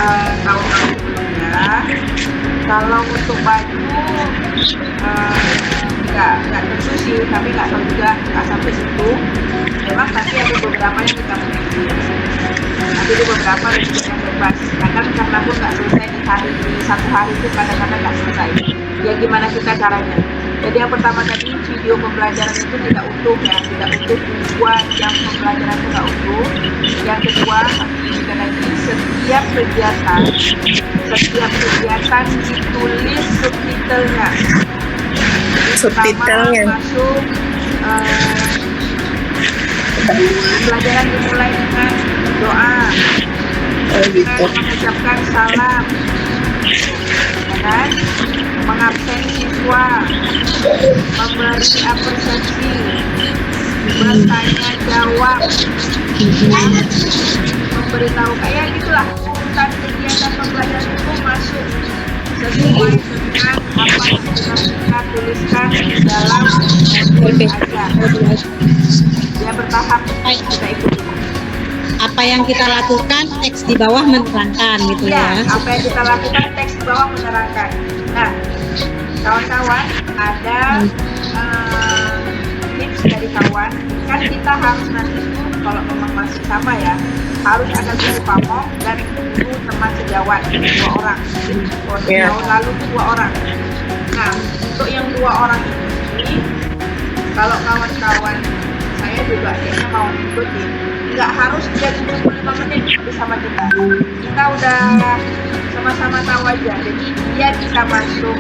tahun-tahun sebelumnya. Kalau untuk baju nggak tentu sih, tapi nggak tahu juga, nggak sampai situ. Memang pasti ada beberapa yang kita miliki, tapi ada beberapa yang bebas. Kadang karena pun nggak selesai di satu hari itu, kadang-kadang nggak selesai. Ya gimana kita caranya? Jadi yang pertama tadi, video pembelajaran itu tidak utuh ya, tidak utuh 2 jam pembelajaran itu nggak utuh. Yang kedua, juga lagi setiap kegiatan ditulis subtitlenya. Subtitlenya masuk pembelajaran dimulai dengan doa, dengan mengucapkan salam, dan mengabsen siswa, memberi apresiasi, bertanya jawab, memberitahu, kayak gitulah. Urutan kegiatan pembelajaran itu masuk sesuai dengan apa yang kita tuliskan di dalam modul aja. Dia bertahap, kita ikuti. Apa yang kita lakukan, teks di bawah menerangkan gitu ya. Apa yang kita lakukan, teks di bawah menerangkan. Nah, kawan-kawan, ada tips dari kawan. Kan kita harus nanti itu, kalau memang masih sama ya, harus ada guru pamong dan guru teman sejawat, 2 orang. Tahun lalu itu 2 orang. Nah, untuk yang 2 orang ini, kalau kawan-kawan saya juga kayaknya mau ikutin, nggak harus dia 25 menit bersama kita. Kita udah sama-sama tahu aja. Jadi dia bisa masuk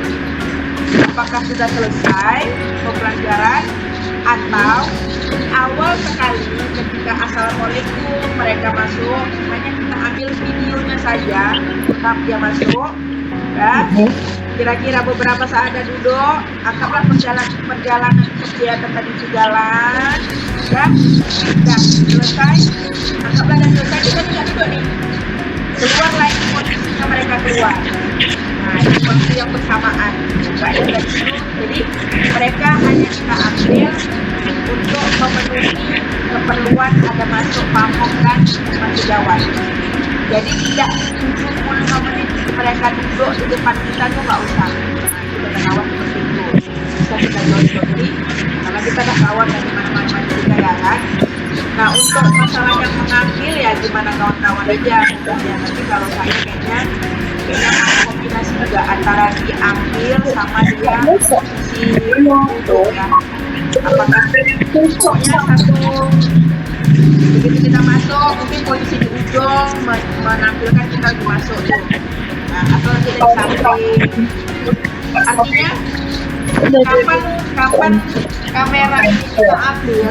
apakah sudah selesai pembelajaran atau awal sekali ketika assalamualaikum mereka masuk, hanya kita ambil videonya saja tetap dia masuk ya. Kira-kira beberapa saat ada duduk, anggaplah perjalanan kegiatan tadi jalan ya, dan selesai, anggaplah dan selesai, kita tidak duduk nih, keluar lagi posisinya mereka keluar. Nah, ini waktu yang bersamaan juga ya. Jadi mereka hanya kita ambil untuk memenuhi keperluan ada masuk pamong dan teman sejawat. Jadi tidak 75 menit mereka duduk di depan kita tuh nggak usah. Kita kawan seperti itu, bisa kita jodoh. Jadi karena kita dah kawan dari mana-mana kita ya kan. Nah, untuk masalah yang mengambil ya gimana kawan-kawan aja ya. Tapi kalau saya kayaknya kombinasi juga antara diambil sama dia posisi duduk ya. Apakah pokoknya satu begitu kita masuk mungkin posisi di ujung menampilkan kita lagi masuk tuh. Nah, atau nanti dari samping. Artinya kapan kamera ini kita ambil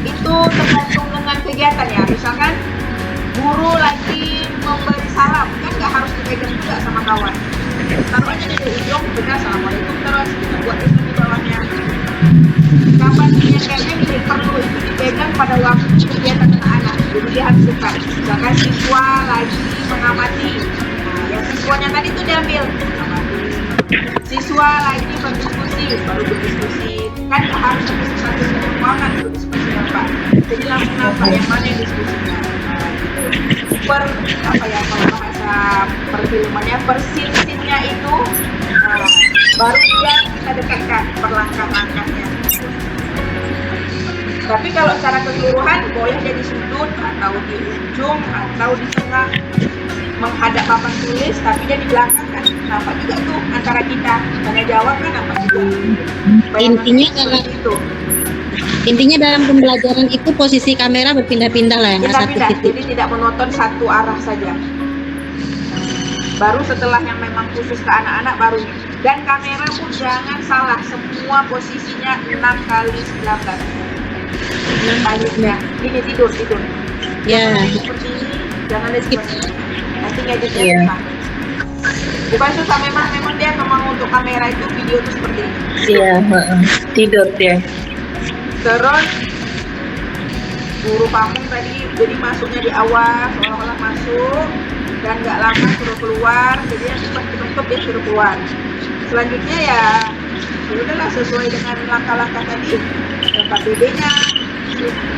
itu tergantung dengan kegiatan ya. Misalkan guru lagi memberi salam, kan nggak harus dipegang juga sama kawan. Taruh aja di ujung, kita assalamualaikum terus kita buat itu di bawahnya. Kapan kayaknya ini perlu itu dipegang pada waktu kegiatan anak-anak. Jadi dia harus suka. Misalkan siswa lagi mengamati, nah yang siswanya tadi itu diambil mengamati. Siswa lagi berdiskusi, baru berdiskusi. Kan nggak harus satu ruangan berdiskusi apa. Jadi langsung nampak yang mana yang diskusinya. Kalau bahasa perfilmannya persin-sinnya itu baru dia kita dekatkan per langkah-langkahnya. Tapi kalau secara keseluruhan boleh jadi sudut atau di ujung atau di tengah menghadap papan tulis, tapi dia di belakang kan nampak juga tuh antara kita tanya jawab kan nampak juga. Intinya dalam pembelajaran itu posisi kamera berpindah-pindah lah ya, satu titik. Jadi tidak menonton satu arah saja. Baru setelah yang memang khusus ke anak-anak baru. Dan kamera pun jangan salah, semua posisinya 6x19. 6x19. Ini tidur. Ya. Seperti ini, jangan skip. Nanti ngeditnya susah. Bukan susah, memang dia memang untuk kamera itu video itu seperti ini. Iya, tidur dia. Terus guru pamong tadi jadi masuknya di awal, seolah-olah masuk dan nggak lama suruh keluar, jadi yang pas penutup dia suruh keluar. Selanjutnya ya udahlah sesuai dengan langkah-langkah tadi, tempat BB-nya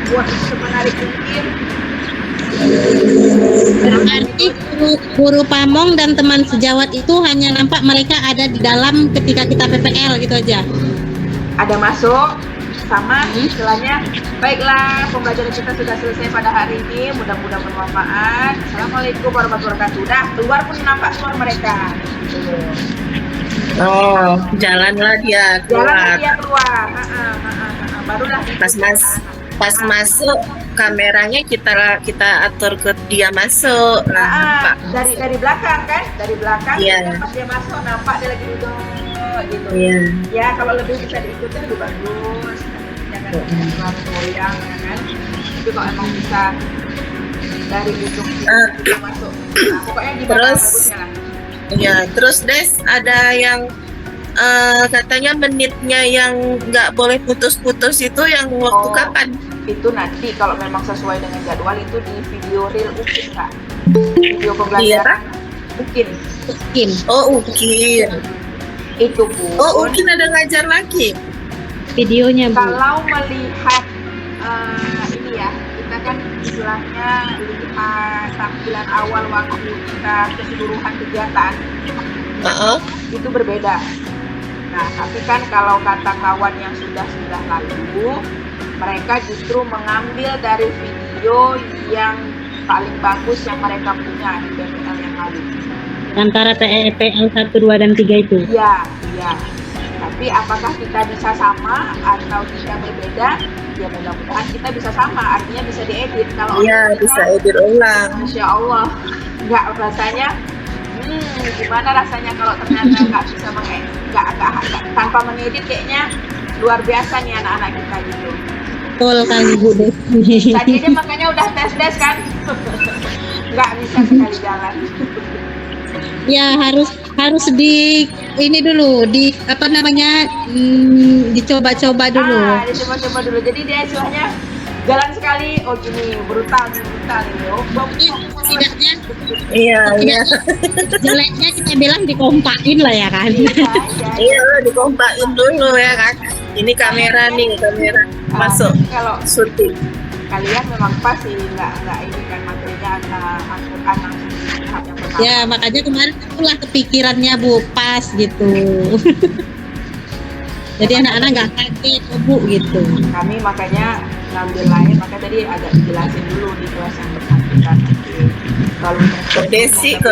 buat semenarik mungkin, Berarti guru pamong dan teman sejawat itu hanya nampak mereka ada di dalam ketika kita PPL gitu aja. Ada masuk sama istilahnya, baiklah pembelajaran kita sudah selesai pada hari ini, mudah-mudahan bermanfaat, assalamualaikum warahmatullahi wabarakatuh. Udah keluar pun nampak keluar mereka gitu. Oh, jalanlah dia Jalan keluar. dia keluar. Barulah Pas masuk kameranya kita atur ke dia masuk. Nampak. dari belakang kan, dari belakang. Iya. Pas dia masuk nampak dia lagi duduk gitu. Iya. Ya kalau lebih bisa diikuti lebih bagus. Jangan terlalu goyang ya kan. Tapi kalau emang bisa dari ujung dia masuk. Nah, pokoknya gimana Terus, bagusnya lah. Ya, terus Des ada yang katanya menitnya yang nggak boleh putus-putus itu yang waktu kapan? Itu nanti kalau memang sesuai dengan jadwal itu di video real mungkin Kak. Video pembelajaran mungkin. Mungkin. Oh, Ukin. Itu pun. Oh, Ukin ada ngajar lagi. Videonya Bu. Kalau melihat ini ya, kita kan istilahnya lihat tampilan awal waktu kita keseluruhan kegiatan itu berbeda. Nah, tapi kan kalau kata kawan yang sudah lalu, mereka justru mengambil dari video yang paling bagus yang mereka punya di PPL yang lalu. Antara PPL 1, 2, dan 3 itu. Iya. Tapi apakah kita bisa sama atau tidak berbeda? Ya mudah-mudahan kita bisa sama, artinya bisa diedit. Kalau Iya, bisa edit ulang. Masya Allah, nggak rasanya. Gimana rasanya kalau ternyata nggak bisa nggak tanpa mengedit, kayaknya luar biasa nih anak-anak kita gitu. Betul kan Bu Desi. Tadi aja makanya udah tes kan, nggak bisa sekali jalan. Ya harus di ini dulu di apa namanya dicoba-coba dulu. Dicoba-coba dulu. Jadi dia istilahnya jalan sekali, oh gini brutal nih. Oh, Setidaknya Iya. jeleknya kita bilang dikompakin lah ya kan. Iya, dikompakin dulu ya kan. Ini kamera masuk Kalau syuting. kalian memang pas sih, nggak ini kan materinya Al-Quran langsung tahap yang pertama. Ya makanya kemarin itulah kepikirannya Bu pas gitu. Jadi anak-anak nggak kaget Bu gitu. Kami makanya ngambil lain, makanya tadi agak dijelasin dulu di kelas yang bersangkutan. Kalau Kok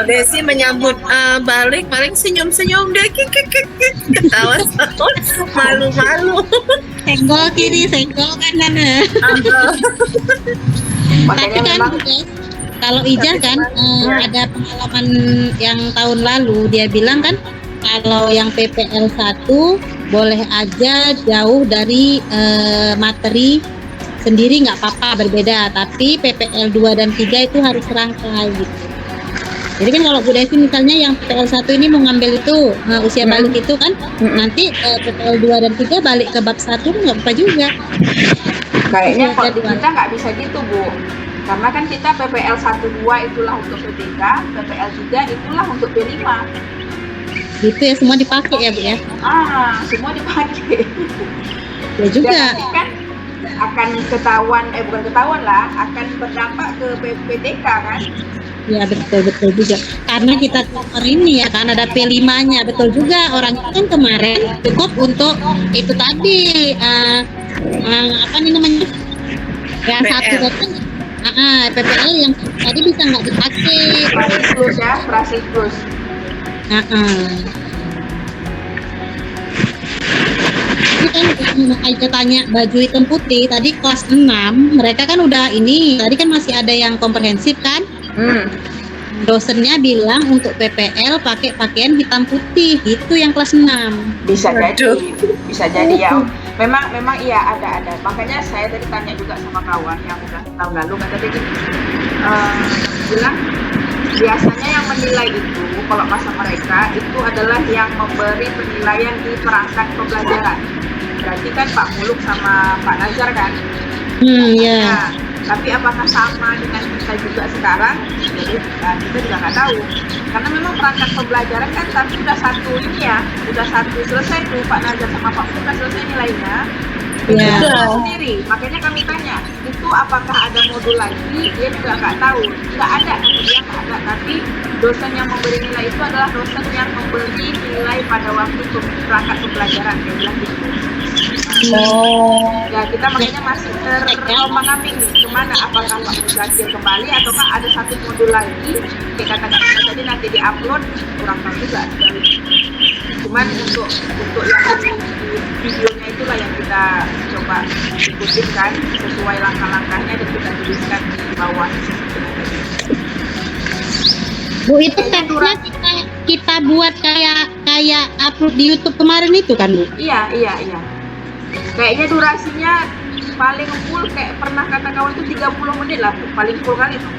Desi menyambut balik paling senyum-senyum deh, ketawa malu-malu. Senggol kiri, senggol kanan. Tapi makanya kan memang guys, kalau Ija kan ada pengalaman yang tahun lalu dia bilang kan kalau yang PPL 1 boleh aja jauh dari materi sendiri nggak apa-apa berbeda, tapi PPL 2 dan 3 itu harus serangkai gitu. Jadi kan kalau Bu Desi misalnya yang PPL 1 ini mau ngambil itu usia balik itu kan nanti PPL 2 dan 3 balik ke bab 1 nggak apa juga. kayaknya kalau di kita nggak bisa gitu Bu, karena kan kita PPL 1-2 itulah untuk PTK, PPL 3 itulah untuk P5. Gitu ya, semua dipakai ya Bu ya. Semua dipakai. Ya juga. Dan nanti kan akan ketahuan, bukan ketahuan lah, akan berdampak ke PTK kan. Ya betul juga. Karena kita cover ini ya kan ada P5-nya, betul juga. Orang itu kan kemarin cukup untuk itu tadi apa nih namanya? Ya satu datang PPL yang tadi bisa nggak dipakai. Prasiklus ya, prasiklus. Ini kan Aida tanya baju hitam putih tadi kelas 6 mereka kan udah ini tadi kan masih ada yang komprehensif kan. Dosennya bilang untuk PPL pakai pakaian hitam putih itu yang kelas 6. Bisa jadi ya. Memang iya ada. Makanya saya tadi tanya juga sama kawan yang udah tahun lalu, kata dia gini, bilang biasanya yang menilai itu kalau masa mereka itu adalah yang memberi penilaian di perangkat pembelajaran. Berarti kan Pak Muluk sama Pak Nazar kan. Ya. Nah, tapi apakah sama dengan kita juga sekarang? Jadi kita juga nggak tahu. Karena memang perangkat pembelajaran kan tapi udah satu ini ya, udah satu selesai tuh Pak Nazar sama Pak Muluk udah selesai nilainya. Ya. sendiri. Makanya kami tanya, itu apakah ada modul lagi? Dia juga nggak tahu. Nggak ada, dia nggak ada. Tapi dosen yang memberi nilai itu adalah dosen yang memberi nilai pada waktu perangkat pembelajaran. Dia bilang gitu. Ya kita makanya masih terombang-ambing nih, kemana apakah Pak Muzakir kembali ataukah ada satu modul lagi kayak kata-kata tadi nanti diupload, kurang tahu juga. Cuman untuk yang di videonya itulah yang kita coba ikutin kan sesuai langkah-langkahnya dan kita tuliskan di bawah. Bu, itu tesnya kita buat kayak upload di YouTube kemarin itu kan, Bu? Iya. Kayaknya durasinya paling full kayak pernah kata kawan itu 30 menit lah, paling full kali itu.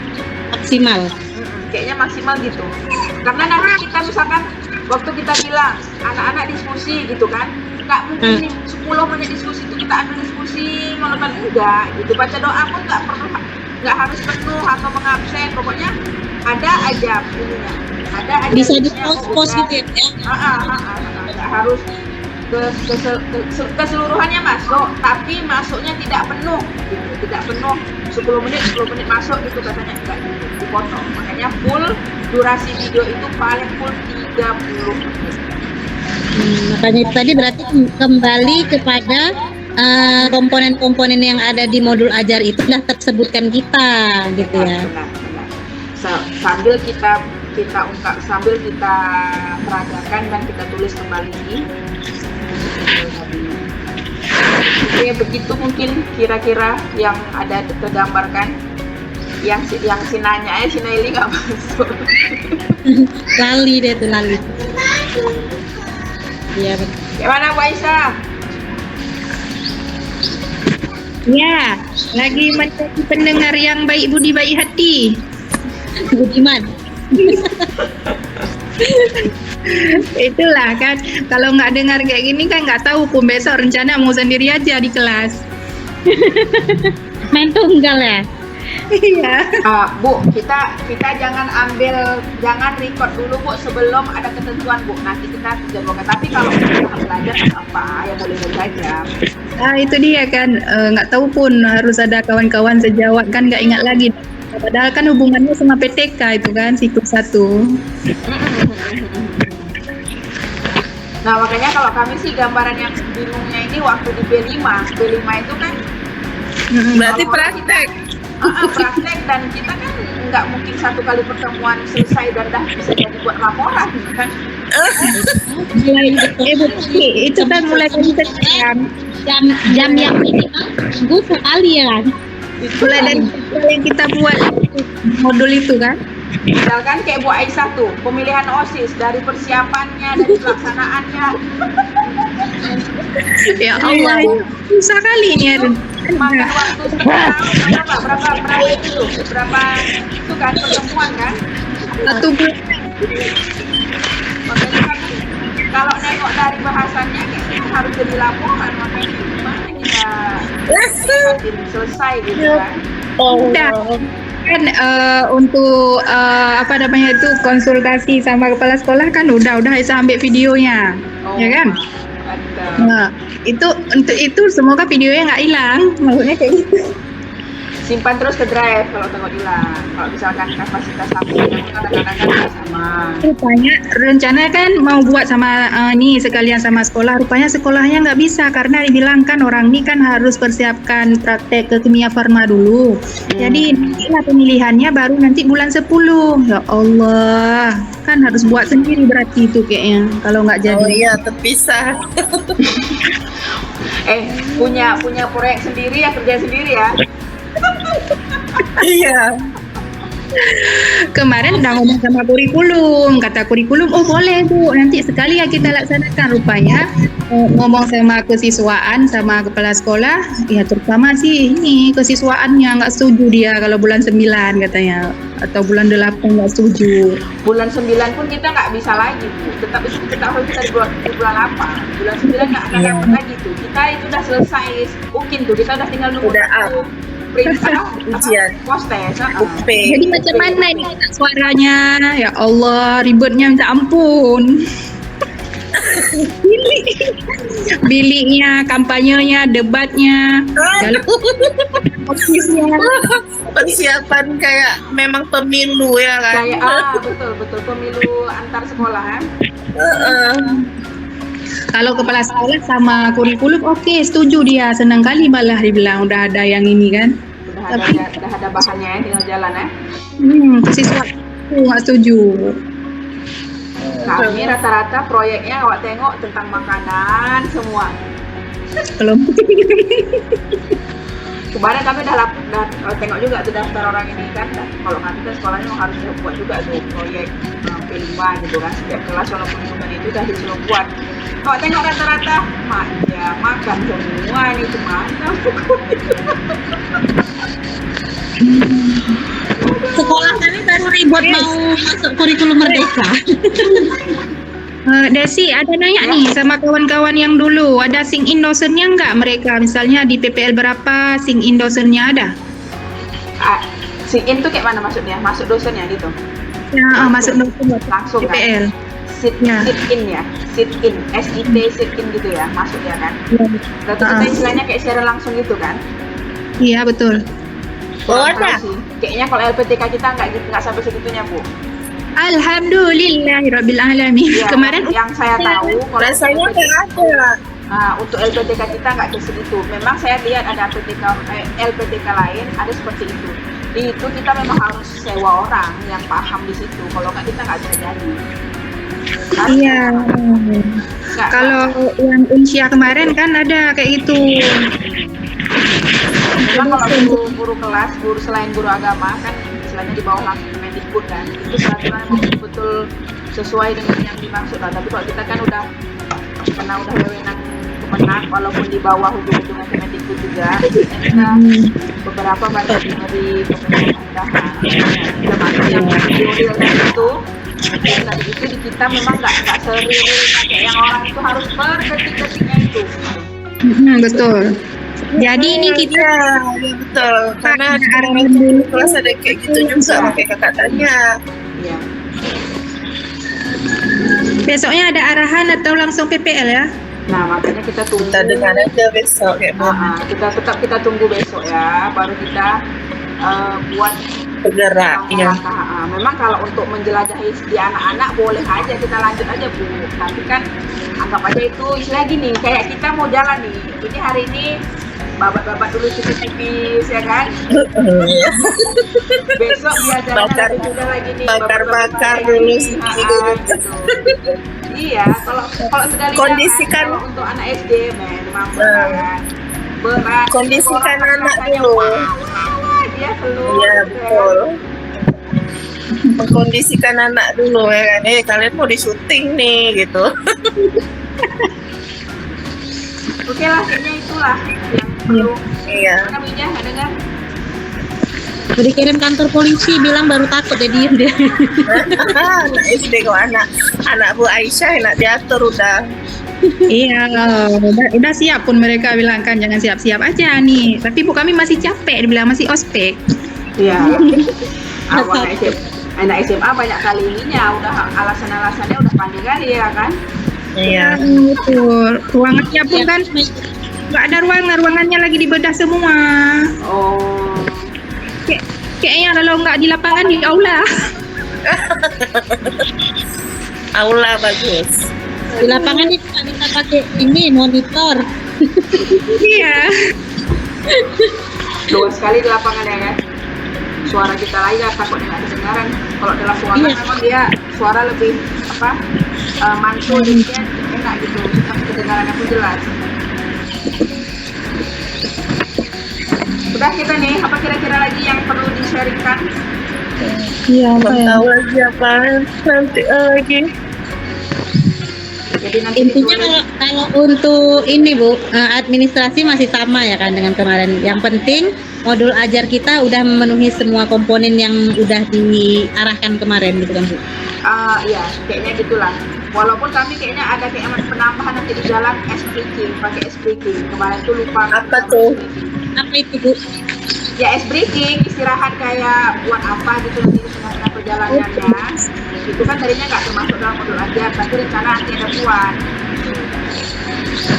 Maksimal. Kayaknya maksimal gitu. Karena nanti kita misalkan waktu kita bilang anak-anak diskusi gitu kan, nggak mungkin nih 10 menit diskusi itu kita ambil diskusi malam enggak gitu. Baca doa pun nggak harus penuh atau mengabsen, pokoknya ada aja ininya. Ada aja Bisa di ininya, post gitu ya? nggak harus keseluruhannya masuk, tapi masuknya tidak penuh gitu. Tidak penuh 10 menit masuk gitu katanya, enggak gitu, dipotong. Makanya full durasi video itu paling full 30 menit. Makanya itu tadi berarti kembali kepada komponen-komponen yang ada di modul ajar itu sudah tersebutkan kita gitu ya. Benar. Sambil kita ungkap, sambil kita peragakan dan kita tulis kembali. Oke, begitu mungkin kira-kira yang ada tergambarkan. Yang si nanya si Naili nggak masuk. Lali deh tuh, lali. Iya betul. Gimana Bu Aisyah? Ya, lagi mencari pendengar yang baik budi baik hati. Budiman. Itulah kan, kalau nggak dengar kayak gini kan nggak tahu pun besok rencana mau sendiri aja di kelas. Main tunggal ya. Iya. Bu, kita jangan record dulu Bu sebelum ada ketentuan Bu. Nanti kita jadwalkan. Tapi kalau kita belajar apa ya boleh belajar. Itu dia kan, nggak tahu pun harus ada kawan-kawan sejawat kan, nggak ingat lagi. Padahal kan hubungannya sama PTK itu kan, siklus 1. Nah makanya kalau kami sih gambaran yang bingungnya ini waktu di B5 itu kan Berarti praktek. Praktek, dan kita kan nggak mungkin satu kali pertemuan selesai dan dah bisa jadi buat laporan kan. Itu kan mulai dari sekian Jam yang minimal minggu sekali ya kan. mulai dari yang kita buat modul itu kan. Misalkan kayak Bu Aisyah tuh, pemilihan OSIS dari persiapannya, dari pelaksanaannya. Ya Allah, susah kali ini ada. Makan waktu berapa itu kan pertemuan kan. 1 bulan. Makanya kan kalau nengok dari bahasanya kayaknya harus jadi laporan, makanya gimana kita selesai gitu kan. Udah kan untuk apa namanya itu konsultasi sama kepala sekolah kan udah Aisyah ambil videonya, ya kan? Nah itu untuk itu semoga videonya nggak hilang, maksudnya kayak gitu. Simpan terus ke drive kalau takut hilang. Kalau misalkan kapasitas HP-nya kadang-kadang kan sama. Rupanya rencana kan mau buat sama nih sekalian sama sekolah, rupanya sekolahnya nggak bisa karena dibilangkan orang ini kan harus persiapkan praktek ke kimia farma dulu. Jadi nantilah pemilihannya baru nanti bulan 10. Ya Allah, kan harus buat sendiri berarti itu kayaknya kalau nggak jadi. Oh iya, terpisah. Punya proyek sendiri ya, kerja sendiri ya. Iya. Kemarin udah ngomong sama kurikulum, kata kurikulum, oh boleh Bu, nanti sekali ya kita laksanakan. Rupanya ngomong sama kesiswaan, sama kepala sekolah, ya terutama sih ini kesiswaannya nggak setuju dia kalau bulan 9 katanya, atau bulan 8 nggak setuju. Bulan 9 pun kita nggak bisa lagi Bu, tetap harus kita di bulan 8. Bulan 9 nggak akan dapat lagi tuh, kita itu udah selesai mungkin tuh, kita udah tinggal nunggu ujian postes. Jadi macam mana ini suaranya? Ya Allah, ribetnya minta ampun. Ini biliknya, kampanyenya, debatnya, dalam posisinya. Persiapan kayak memang pemilu ya kan. Kayak betul pemilu antar sekolah kan. Kalau kepala sekolah sama kurikulum, oke, setuju dia, senang kali malah dibilang udah ada yang ini kan. Udah ada bahannya ya, tinggal jalan ya. Siswa aku nggak setuju. Kami rata-rata proyeknya awak tengok tentang makanan semua. Kalau Kemarin kami udah tengok juga tuh daftar orang ini kan. Kalau nanti kan sekolahnya memang harus buat juga tuh proyek P5 gitu kan. Setiap kelas walaupun bukan itu udah disuruh buat. Kalau tengok rata-rata makan semua ini kemana Sekolah kami baru ribut mau masuk kurikulum merdeka. Desi, ada nanya nih sama kawan-kawan yang dulu, ada sing in dosennya nggak mereka? Misalnya di PPL berapa sing in dosennya ada? Sit-in tuh kayak mana maksudnya? Masuk dosennya gitu? Ya, masuk dosen Langsung kan? PPL. Sit-in ya? Sit-in, SIT sit-in gitu ya? Masuk ya kan? Berarti kita istilahnya kayak secara langsung gitu kan? Iya, betul. Kurang tahu sih. Kayaknya kalau LPTK kita nggak sampai segitunya, Bu. Alhamdulillahirabbil alamin. Ya, Kemarin yang saya tahu kalau Rasanya LPTK, kayak ada. untuk LPTK kita nggak ke segitu. Memang saya lihat ada LPTK lain ada seperti itu. Itu kita memang harus sewa orang yang paham di situ. Kalau nggak kita nggak bisa jadi. iya. Nggak, Kalau yang Unsya kemarin kan ada kayak gitu. memang kalau guru kelas, selain guru agama kan istilahnya di bawah langsung Kemendikbud kan, itu peraturan memang betul sesuai dengan yang dimaksud lah. Tapi kalau kita kan udah wewenang Kemenak, walaupun di bawah ujung-ujungnya Kemendikbud juga, kita beberapa banyak dari pemerintahan kita masuk yang real dan itu tadi itu di kita memang nggak serealnya kayak yang orang itu harus per detik-detiknya itu. Betul. Jadi ini kita ya betul. Karena di orang kelas ada kayak gitu juga pakai kakak tanya. Iya. besoknya ada arahan atau langsung PPL ya? Nah makanya kita tunggu. Kita dengar aja besok kayak mana. Kita tunggu besok ya, baru kita buat Bergerak ya. langkah-langkah. Memang kalau untuk menjelajahi di anak-anak boleh aja kita lanjut aja Bu. Tapi kan anggap aja itu istilah gini, kayak kita mau jalan nih. Ini hari ini babat-babat dulu tipis-tipis ya kan. Besok dia jalan udah lagi nih. Bakar-bakar dulu sedikit. Gitu. Iya, kalau sekali Kondisikan kalau untuk anak SD memang berat. Kondisikan Orang anak katanya, dulu. Wah, dia keluar. Iya betul. Mengkondisikan anak dulu ya kan. Kalian mau di syuting nih gitu. Oke lah, kayaknya itulah yang perlu. Iya. Mana Mija, nggak dengar? Udah dikirim kantor polisi, bilang baru takut ya diem dia. Anak SD kok anak Bu Aisyah enak diatur udah. Iya, udah siap pun mereka bilang kan jangan siap-siap aja nih. Tapi Bu kami masih capek, dibilang masih ospek. Iya. Anak SMA banyak kali ininya, udah alasan-alasannya udah pandai kali ya kan? Iya. Betul. Ruangannya pun kan nggak ada ruangannya lagi dibedah semua. Oh. Kayaknya kalau nggak di lapangan di aula. Aula bagus. Di lapangan itu nggak bisa pakai ini monitor. Iya. Luas sekali di lapangan ya kan? Suara kita lagi kan takut nggak kedengaran. Kalau dalam ruangan memang dia suara lebih mantul, jadinya enak gitu, tapi kedengarannya pun jelas. Udah kita nih, apa kira-kira lagi yang perlu di-sharingkan? Iya. Belum tahu lagi apa nanti lagi. Jadi nanti Intinya kalau untuk ini Bu, administrasi masih sama ya kan dengan kemarin. Yang penting modul ajar kita udah memenuhi semua komponen yang udah diarahkan kemarin gitu kan Bu. Iya, kayaknya gitulah. Walaupun kami kayaknya ada kayak penambahan nanti di jalan S-Breaking, pakai S-Breaking. Kemarin tuh lupa. Apa tuh? Apa itu Bu? Ya S-Breaking, istirahat kayak buat apa gitu nanti di tengah-tengah perjalanannya. Itu kan tadinya nggak termasuk dalam modul ajar, tapi rencana nanti ada buat.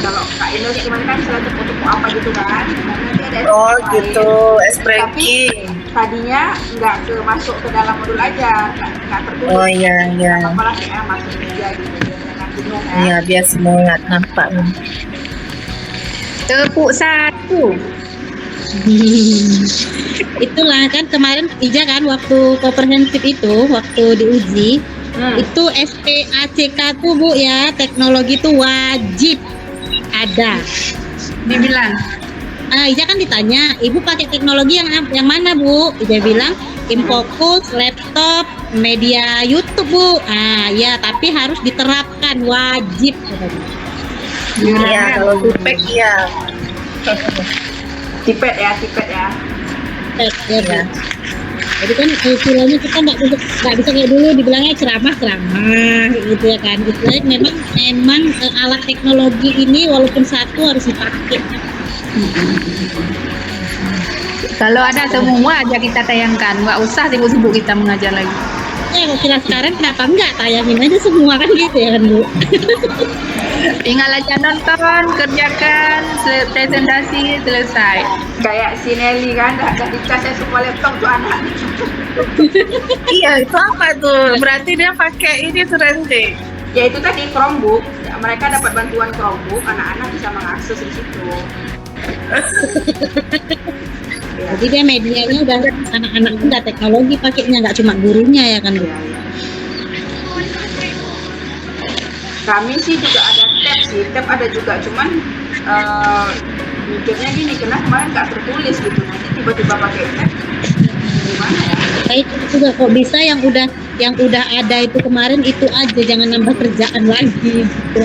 Kalau Kak Ines kemarin kan salah tepuk-tepuk apa gitu kan. Nah, nanti ada Oh SPK gitu, lain. es pranking. Tadinya nggak masuk ke dalam modul aja, nggak tertulis. Oh iya iya. Apalah ya masuk media gitu, jangan bingung ya. Iya biar semangat nampak. Tepuk satu. Itulah kan kemarin Ija kan waktu komprehensif itu, waktu diuji, itu SPACK tuh Bu ya, teknologi itu wajib ada. Dibilang. Ija kan ditanya, Ibu pakai teknologi yang mana Bu? Ija bilang Infocus, laptop, media YouTube Bu. Ya tapi harus diterapkan, wajib katanya. Iya kalau tupek iya. Tipet ya. Ya, Bu. Jadi kan istilahnya kita nggak bisa kayak dulu dibilangnya ceramah gitu ya kan. Istilahnya memang alat teknologi ini walaupun satu harus dipakai. Kalau ada semua aja kita tayangkan, nggak usah sibuk-sibuk kita mengajar lagi. Kalau kita sekarang kenapa enggak tayangin aja semua kan gitu ya kan Bu? Tinggal aja nonton, kerjakan, presentasi, selesai. Kayak si Nelly kan, dah dicasnya semua laptop tuh anak. Iya itu apa tuh? Berarti dia pakai ini tuh nanti. Ya itu tadi Chromebook, ya, mereka dapat bantuan Chromebook, anak-anak bisa mengakses di situ. Ya. Jadi dia medianya udah anak-anak udah teknologi pakainya, nggak cuma gurunya ya kan Bu? Iya. Kami sih juga ada tab ada juga, cuman mikirnya gini, karena kemarin nggak tertulis gitu, nanti tiba-tiba pakai tab, gimana ya? Itu juga kok bisa yang udah ada itu kemarin itu aja, jangan nambah kerjaan lagi gitu.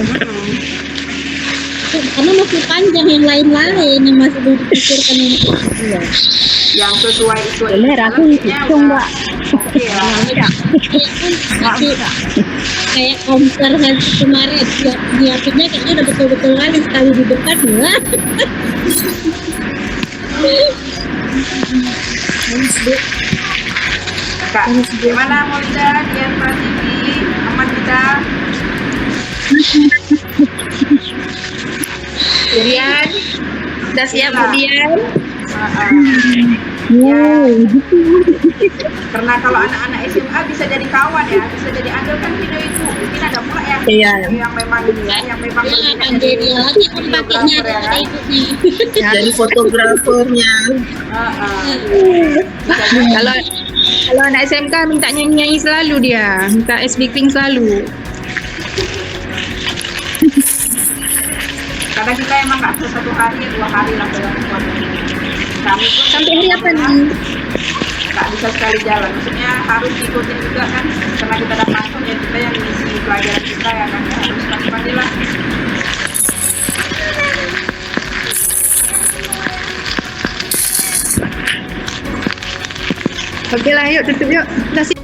Karena masih panjang yang lain-lain yang masih belum dipikirkan ini. Yang sesuai itu aja. Bener, aku hitung, Mbak. Oke ya. Kayak komputer kemarin nyiapinnya kayaknya udah betul-betul kali sekali di depan ya. Kak, gimana Molida, Dian Pratiwi, aman kita? Dian, udah siap Bu Dian? Ya, karena kalau anak-anak SMA bisa jadi kawan ya, bisa jadi andil kan video itu. Mungkin ada pula ya, Iya. yang memang berminat Dia lagi kan pakainya videografer ya ada kan? ikutnya. Jadi fotografernya. Kalau anak SMK minta nyanyi selalu dia, minta speaking selalu. Karena kita emang nggak bisa 1 hari, 2 hari lah dalam buat kami pun Sampai hari apa nih? nggak bisa sekali jalan, maksudnya harus diikutin juga kan, karena kita udah masuk ya, kita yang ngisi pelajaran kita ya kan, ya harus pasti lah. Oke lah, yuk tutup yuk. Udah siap.